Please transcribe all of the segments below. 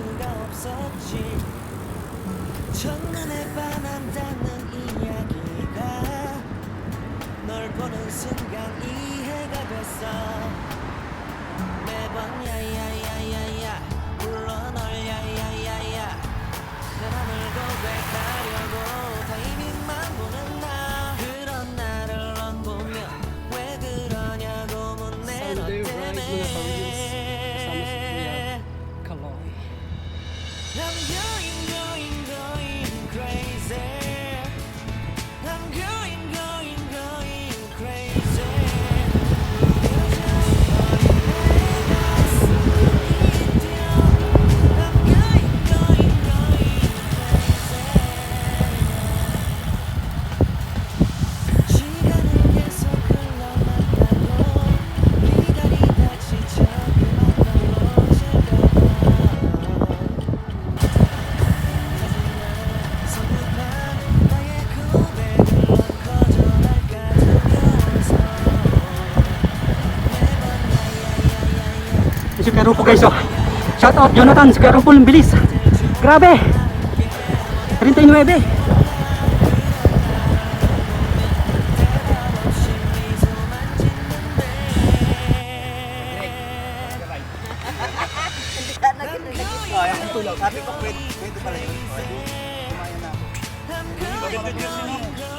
수가 없었지. 첫눈에 반한다는 이야기가 널 보는 순간 이해가 됐어. 매번 야야야야야 불러 널 야야야야 내 맘을 고백하려고 타이밍만 보는 나. 그런 나를 넌 보면 왜 그러냐고 묻네. 너 때문에 I'm going crazy. I'm going crazy. 시간은 계속 흘러나가고 기다리다 지쳐 그만 떨어질까봐. 성급한 나의 고백을 넌 거절할까 두려워서. Si Kuya Rupo guys, oh. Shout out Jonathan, si Kuya Rupo ang bilis. Grabe. 39.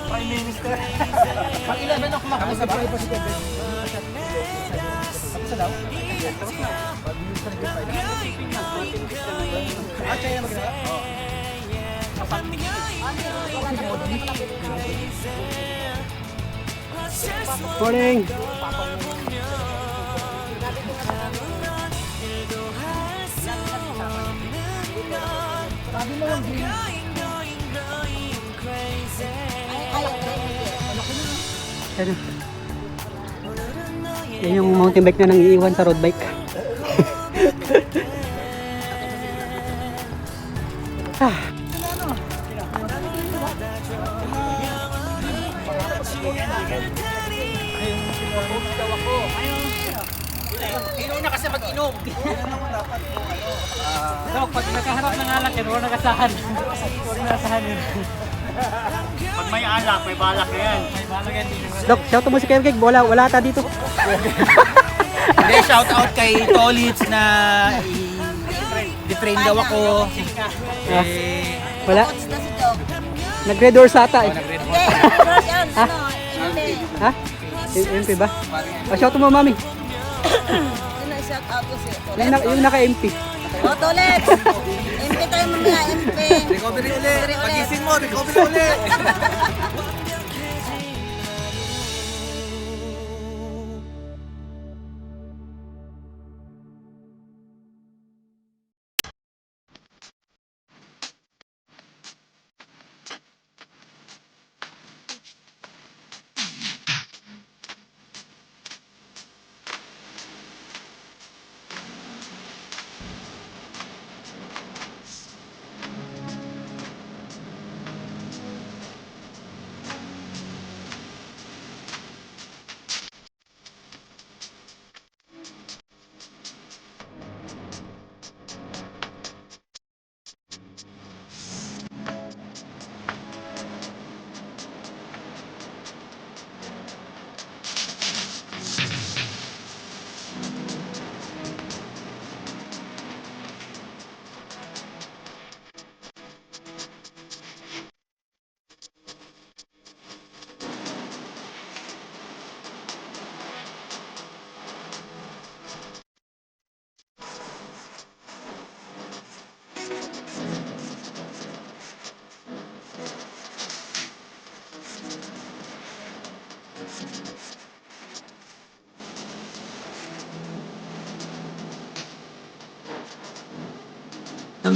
Prime Minister. Pag-11 ako makakasabay pa si Tebe. Tapos na daw? Tapos na. Ah, siya yung magagawa? Oo. Morning. Ano? Yan yung mountain bike na nang iiwan sa road bike. Ah. Inom na kasi mag-inom. Dok, pag nakaharap ng alak yan, huwag nakasahan. Huwag nakasahan yun. Pag may alak, may balak na yan. May balak yan. Dok, shout out mo si Kevkeg. Wala ata dito. Hindi, shout out kay Tolits na i-train daw ako. Ah, wala? Nag-red horse ata eh. Ha? Ha? MP ba? Oh, shout out mo mami. Shout out ko si Yung naka-MP. O, Tolet! MP tayo mamaya, MP. Recovery ulit. Pagising mo, recovery ulit.